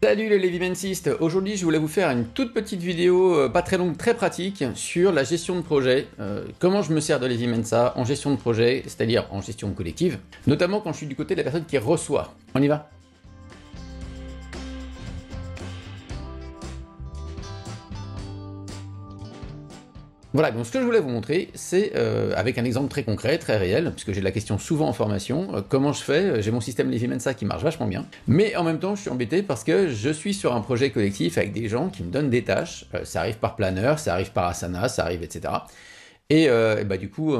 Salut les Levimansistes, aujourd'hui je voulais vous faire une toute petite vidéo, pas très longue, très pratique, sur la gestion de projet, comment je me sers de Levimensa en gestion de projet, c'est-à-dire en gestion collective, notamment quand je suis du côté de la personne qui reçoit. On y va? Voilà, donc ce que je voulais vous montrer, c'est avec un exemple très concret, très réel, puisque j'ai la question souvent en formation, comment je fais, j'ai mon système Levimensa qui marche vachement bien, mais en même temps je suis embêté parce que je suis sur un projet collectif avec des gens qui me donnent des tâches, ça arrive par planeur, ça arrive par Asana, ça arrive etc. Et bah du coup,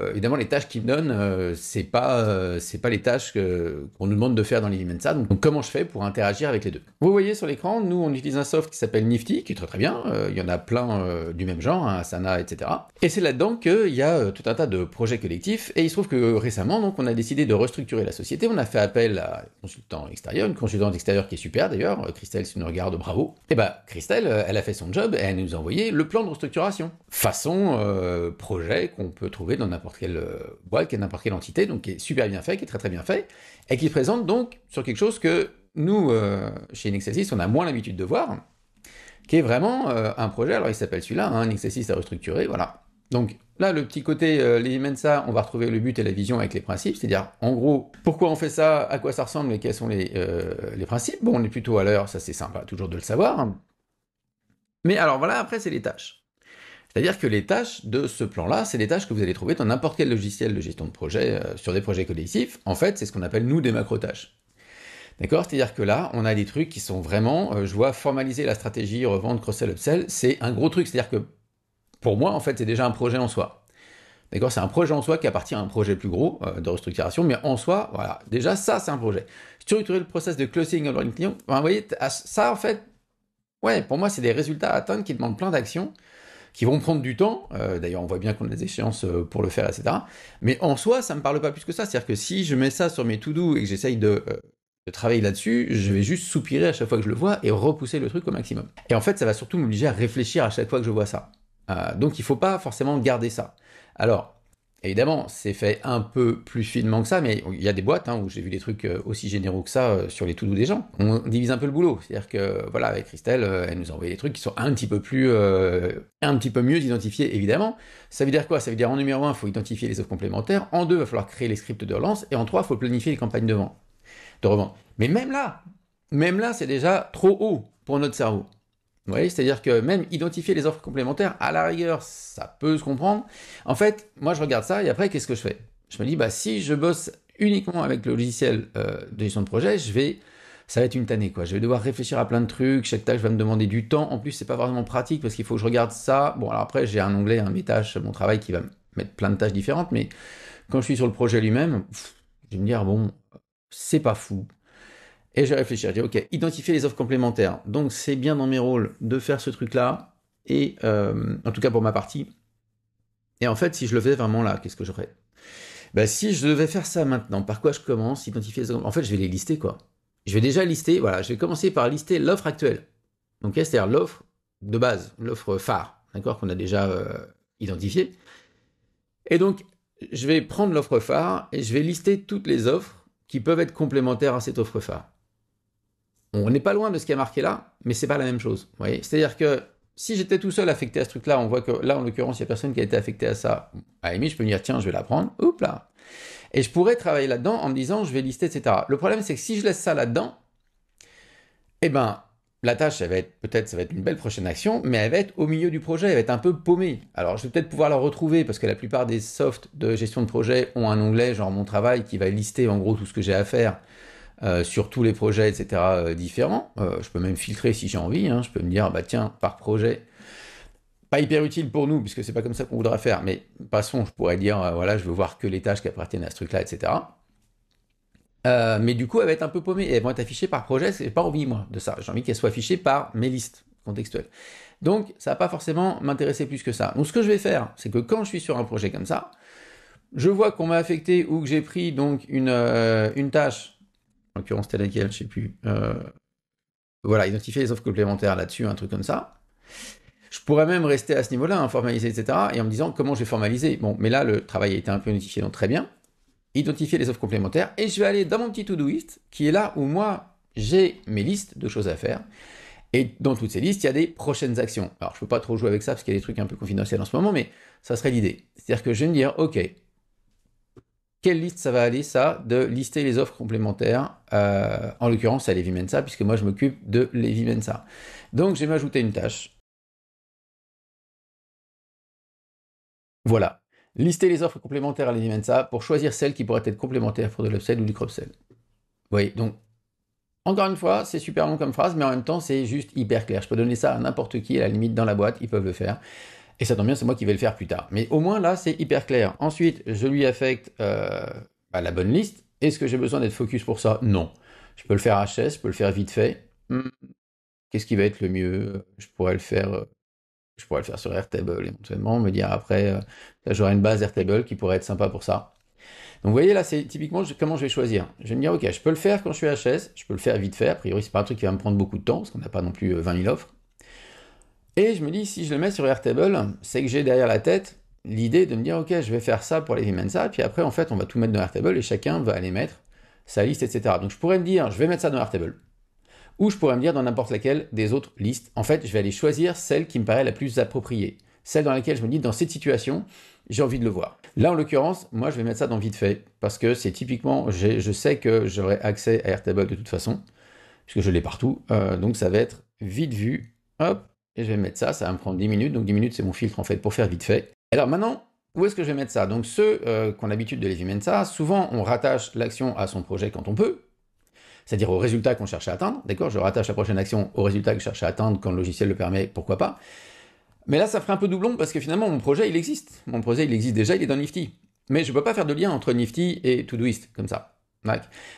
évidemment, les tâches qu'ils me donnent, c'est pas les tâches qu'on nous demande de faire dans Levimensa. Donc comment je fais pour interagir avec les deux? Vous voyez sur l'écran, nous on utilise un soft qui s'appelle Nifty, qui est très très bien. Il y en a plein du même genre, hein, Asana, etc. Et c'est là-dedans qu'il y a tout un tas de projets collectifs. Et il se trouve que récemment, donc, on a décidé de restructurer la société. On a fait appel à un consultant extérieur, une consultante extérieure qui est super d'ailleurs. Christelle, si tu nous regardes, bravo. Et bah Christelle, elle a fait son job et elle nous a envoyé le plan de restructuration. Façon projet qu'on peut trouver dans n'importe quelle boîte, n'importe quelle entité, donc qui est super bien fait, qui est très très bien fait, et qui se présente donc sur quelque chose que nous, chez Nexelsys, on a moins l'habitude de voir, qui est vraiment un projet, alors il s'appelle celui-là, hein, Nexelsys à restructurer, voilà. Donc là, le petit côté Levimensa, on va retrouver le but et la vision avec les principes, c'est-à-dire, en gros, pourquoi on fait ça, à quoi ça ressemble et quels sont les principes. Bon, on est plutôt à l'heure, ça c'est sympa toujours de le savoir. Mais alors voilà, après c'est les tâches. C'est-à-dire que les tâches de ce plan-là, c'est des tâches que vous allez trouver dans n'importe quel logiciel de gestion de projet sur des projets collectifs. En fait, c'est ce qu'on appelle, nous, des macro-tâches. D'accord? C'est-à-dire que là, on a des trucs qui sont vraiment, je vois, formaliser la stratégie, revente, cross-sell, upsell, c'est un gros truc. C'est-à-dire que, pour moi, en fait, c'est déjà un projet en soi. D'accord? C'est un projet en soi qui appartient à un projet plus gros de restructuration, mais en soi, voilà, déjà, ça, c'est un projet. Structurer le process de closing onboarding client, enfin, vous voyez, ça, en fait, ouais, pour moi, c'est des résultats à atteindre qui demandent plein d'actions, qui vont prendre du temps, d'ailleurs on voit bien qu'on a des échéances pour le faire, etc. Mais en soi, ça me parle pas plus que ça, c'est-à-dire que si je mets ça sur mes to-do et que j'essaye de travailler là-dessus, je vais juste soupirer à chaque fois que je le vois et repousser le truc au maximum. Et en fait, ça va surtout m'obliger à réfléchir à chaque fois que je vois ça. Donc il faut pas forcément garder ça. Alors, évidemment, c'est fait un peu plus finement que ça, mais il y a des boîtes où j'ai vu des trucs aussi généraux que ça sur les to-do des gens. On divise un peu le boulot, c'est-à-dire que voilà, avec Christelle, elle nous a envoyé des trucs qui sont un petit peu mieux identifiés, évidemment. Ça veut dire quoi? Ça veut dire en numéro 1, il faut identifier les offres complémentaires, en 2, il va falloir créer les scripts de relance, et en 3, il faut planifier les campagnes de revente. Mais même là, c'est déjà trop haut pour notre cerveau. Vous voyez, c'est-à-dire que même identifier les offres complémentaires, à la rigueur, ça peut se comprendre. En fait, moi je regarde ça et après, qu'est-ce que je fais? Je me dis, bah si je bosse uniquement avec le logiciel de gestion de projet, ça va être une tannée, quoi. Je vais devoir réfléchir à plein de trucs, chaque tâche va me demander du temps. En plus, c'est pas vraiment pratique parce qu'il faut que je regarde ça. Bon, alors après, j'ai un onglet, mes tâches, mon travail qui va me mettre plein de tâches différentes, mais quand je suis sur le projet lui-même, je vais me dire, bon, c'est pas fou. Et j'ai réfléchi, j'ai dit, ok, identifier les offres complémentaires. Donc c'est bien dans mes rôles de faire ce truc-là, et en tout cas pour ma partie. Et en fait, si je le faisais vraiment là, qu'est-ce que je ferais? Ben, si je devais faire ça maintenant, par quoi je commence? Identifier les offres. En fait, je vais les lister, quoi. Je vais déjà lister, voilà, je vais commencer par lister l'offre actuelle. Donc, c'est-à-dire l'offre de base, l'offre phare, d'accord, qu'on a déjà identifiée. Et donc, je vais prendre l'offre phare et je vais lister toutes les offres qui peuvent être complémentaires à cette offre phare. On n'est pas loin de ce qui est marqué là, mais c'est pas la même chose. Vous voyez, c'est-à-dire que si j'étais tout seul affecté à ce truc-là, on voit que là, en l'occurrence, il n'y a personne qui a été affecté à ça. À la limite, je peux me dire, tiens, je vais la prendre, hop là. Et je pourrais travailler là-dedans en me disant, je vais lister, etc. Le problème, c'est que si je laisse ça là-dedans, eh ben, la tâche, ça va être une belle prochaine action, mais elle va être au milieu du projet, elle va être un peu paumée. Alors, je vais peut-être pouvoir la retrouver, parce que la plupart des softs de gestion de projet ont un onglet, genre mon travail, qui va lister en gros tout ce que j'ai à faire, sur tous les projets, etc. Différents. Je peux même filtrer si j'ai envie, je peux me dire, bah tiens, par projet, pas hyper utile pour nous, puisque c'est pas comme ça qu'on voudra faire, mais passons, je pourrais dire, voilà, je veux voir que les tâches qui appartiennent à ce truc-là, etc. Mais du coup, elles vont être un peu paumées, et elles vont être affichées par projet, c'est pas envie, moi, de ça. J'ai envie qu'elles soient affichées par mes listes contextuelles. Donc, ça va pas forcément m'intéresser plus que ça. Donc, ce que je vais faire, c'est que quand je suis sur un projet comme ça, je vois qu'on m'a affecté ou que j'ai pris donc une tâche, en l'occurrence c'était laquelle, je sais plus, voilà, identifier les offres complémentaires là-dessus, un truc comme ça. Je pourrais même rester à ce niveau-là, formaliser, etc., et en me disant comment je vais formaliser. Bon, mais là, le travail a été un peu notifié, donc très bien. Identifier les offres complémentaires, et je vais aller dans mon petit Todoist, qui est là où moi, j'ai mes listes de choses à faire, et dans toutes ces listes, il y a des prochaines actions. Alors, je peux pas trop jouer avec ça, parce qu'il y a des trucs un peu confidentiels en ce moment, mais ça serait l'idée. C'est-à-dire que je vais me dire, ok, quelle liste ça va aller, ça, de lister les offres complémentaires, en l'occurrence à Levi Mensa, puisque moi je m'occupe de Levi Mensa. Donc, je vais m'ajouter une tâche. Voilà. Lister les offres complémentaires à Levi Mensa pour choisir celles qui pourraient être complémentaires pour de l'upsell ou du cross-sell. Vous voyez, donc, encore une fois, c'est super long comme phrase, mais en même temps, c'est juste hyper clair. Je peux donner ça à n'importe qui, à la limite, dans la boîte, ils peuvent le faire. Et ça tombe bien, c'est moi qui vais le faire plus tard. Mais au moins, là, c'est hyper clair. Ensuite, je lui affecte la bonne liste. Est-ce que j'ai besoin d'être focus pour ça? Non. Je peux le faire HS, je peux le faire vite fait. Qu'est-ce qui va être le mieux? Je pourrais le faire sur Airtable, éventuellement, me dire après, là, j'aurai une base Airtable qui pourrait être sympa pour ça. Donc vous voyez là, c'est typiquement comment je vais choisir. Je vais me dire, ok, je peux le faire quand je suis HS, je peux le faire vite fait, a priori c'est pas un truc qui va me prendre beaucoup de temps, parce qu'on n'a pas non plus 20 000 offres. Et je me dis, si je le mets sur Airtable, c'est que j'ai derrière la tête l'idée de me dire, ok, je vais faire ça pour Levi Mensa, et puis après, en fait, on va tout mettre dans Airtable, et chacun va aller mettre sa liste, etc. Donc je pourrais me dire, je vais mettre ça dans Airtable. Ou je pourrais me dire dans n'importe laquelle des autres listes. En fait, je vais aller choisir celle qui me paraît la plus appropriée. Celle dans laquelle je me dis, dans cette situation, j'ai envie de le voir. Là, en l'occurrence, moi, je vais mettre ça dans vite fait, parce que c'est typiquement, je sais que j'aurai accès à Airtable de toute façon, puisque je l'ai partout, donc ça va être vite vu, hop, et je vais mettre ça, ça va me prendre 10 minutes, donc 10 minutes c'est mon filtre en fait pour faire vite fait. Alors maintenant, où est-ce que je vais mettre ça? Donc ceux qui ont l'habitude de Levi Mensa, souvent on rattache l'action à son projet quand on peut, c'est-à-dire au résultat qu'on cherche à atteindre, d'accord? Je rattache la prochaine action au résultat que je cherche à atteindre quand le logiciel le permet, pourquoi pas. Mais là, ça ferait un peu doublon parce que finalement, mon projet, il existe. Mon projet, il existe déjà, il est dans Nifty. Mais je ne peux pas faire de lien entre Nifty et Todoist, comme ça.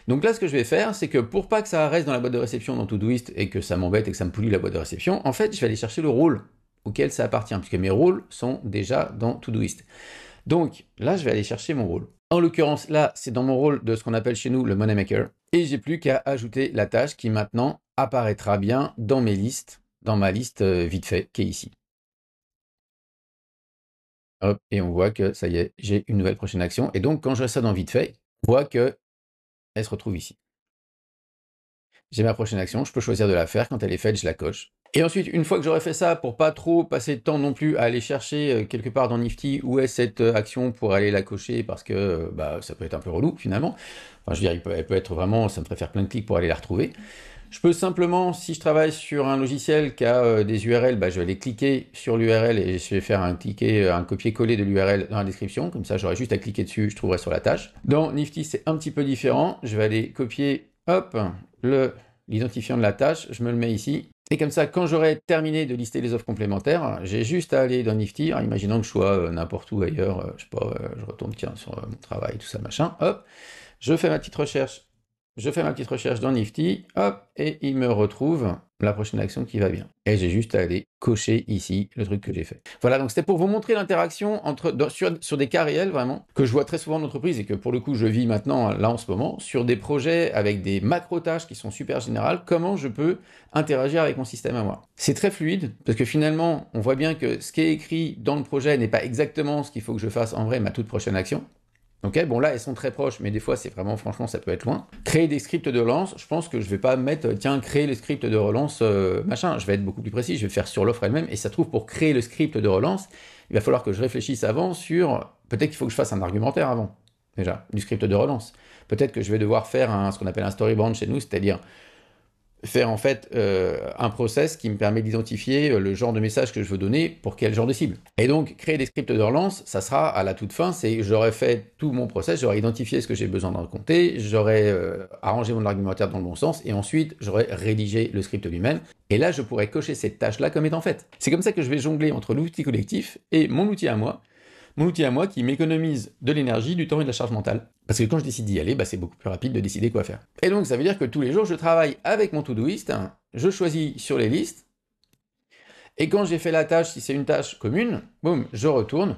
Donc là, ce que je vais faire, c'est que pour pas que ça reste dans la boîte de réception dans Todoist et que ça m'embête et que ça me pollue la boîte de réception, en fait, je vais aller chercher le rôle auquel ça appartient, puisque mes rôles sont déjà dans Todoist. Donc là, je vais aller chercher mon rôle. En l'occurrence, là, c'est dans mon rôle de ce qu'on appelle chez nous le Money Maker. Et j'ai plus qu'à ajouter la tâche qui maintenant apparaîtra bien dans mes listes, dans ma liste vite fait, qui est ici. Hop, et on voit que ça y est, j'ai une nouvelle prochaine action. Et donc, quand je reste ça dans vite fait, on voit qu'elle se retrouve ici. J'ai ma prochaine action, je peux choisir de la faire. Quand elle est faite, je la coche. Et ensuite, une fois que j'aurai fait ça, pour pas trop passer de temps non plus à aller chercher quelque part dans Nifty où est cette action pour aller la cocher, parce que ça peut être un peu relou finalement. Enfin, je veux dire, elle peut être vraiment, ça me ferait faire plein de clics pour aller la retrouver. Je peux simplement, si je travaille sur un logiciel qui a des URL, je vais aller cliquer sur l'URL et je vais faire un copier-coller de l'URL dans la description. Comme ça, j'aurai juste à cliquer dessus, je trouverai sur la tâche. Dans Nifty, c'est un petit peu différent. Je vais aller copier, hop, l'identifiant de la tâche, je me le mets ici. Et comme ça, quand j'aurai terminé de lister les offres complémentaires, j'ai juste à aller dans Nifty, imaginons que je sois n'importe où ailleurs, je sais pas, je retourne sur mon travail, tout ça, machin, hop, je fais ma petite recherche. Je fais ma petite recherche dans Nifty, hop, et il me retrouve la prochaine action qui va bien. Et j'ai juste à aller cocher ici le truc que j'ai fait. Voilà, donc c'était pour vous montrer l'interaction sur des cas réels, vraiment, que je vois très souvent en entreprise et que pour le coup je vis maintenant, là en ce moment, sur des projets avec des macro-tâches qui sont super générales, comment je peux interagir avec mon système à moi. C'est très fluide, parce que finalement, on voit bien que ce qui est écrit dans le projet n'est pas exactement ce qu'il faut que je fasse en vrai ma toute prochaine action. Ok, bon là elles sont très proches, mais des fois c'est vraiment, franchement, ça peut être loin. Créer des scripts de relance, je pense que je vais pas mettre, tiens, créer les scripts de relance, machin, je vais être beaucoup plus précis, je vais le faire sur l'offre elle-même, et ça se trouve pour créer le script de relance, il va falloir que je réfléchisse avant sur, peut-être qu'il faut que je fasse un argumentaire avant, déjà, du script de relance. Peut-être que je vais devoir faire ce qu'on appelle un storyboard chez nous, c'est-à-dire faire en fait un process qui me permet d'identifier le genre de message que je veux donner pour quel genre de cible. Et donc, créer des scripts de relance, ça sera à la toute fin, c'est j'aurai fait tout mon process, j'aurai identifié ce que j'ai besoin de raconter, j'aurai arrangé mon argumentaire dans le bon sens, et ensuite, j'aurai rédigé le script lui-même, et là, je pourrais cocher cette tâche-là comme étant faite. C'est comme ça que je vais jongler entre l'outil collectif et mon outil à moi, qui m'économise de l'énergie, du temps et de la charge mentale. Parce que quand je décide d'y aller, c'est beaucoup plus rapide de décider quoi faire. Et donc ça veut dire que tous les jours, je travaille avec mon Todoist, je choisis sur les listes, et quand j'ai fait la tâche, si c'est une tâche commune, boum, je retourne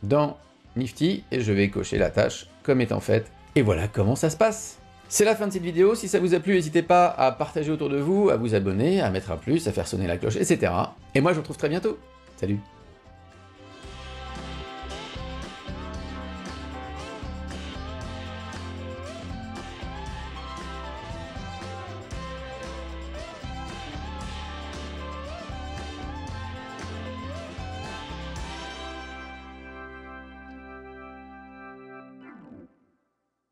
dans Nifty, et je vais cocher la tâche comme étant faite. Et voilà comment ça se passe. C'est la fin de cette vidéo. Si ça vous a plu, n'hésitez pas à partager autour de vous, à vous abonner, à mettre un plus, à faire sonner la cloche, etc. Et moi, je vous retrouve très bientôt. Salut!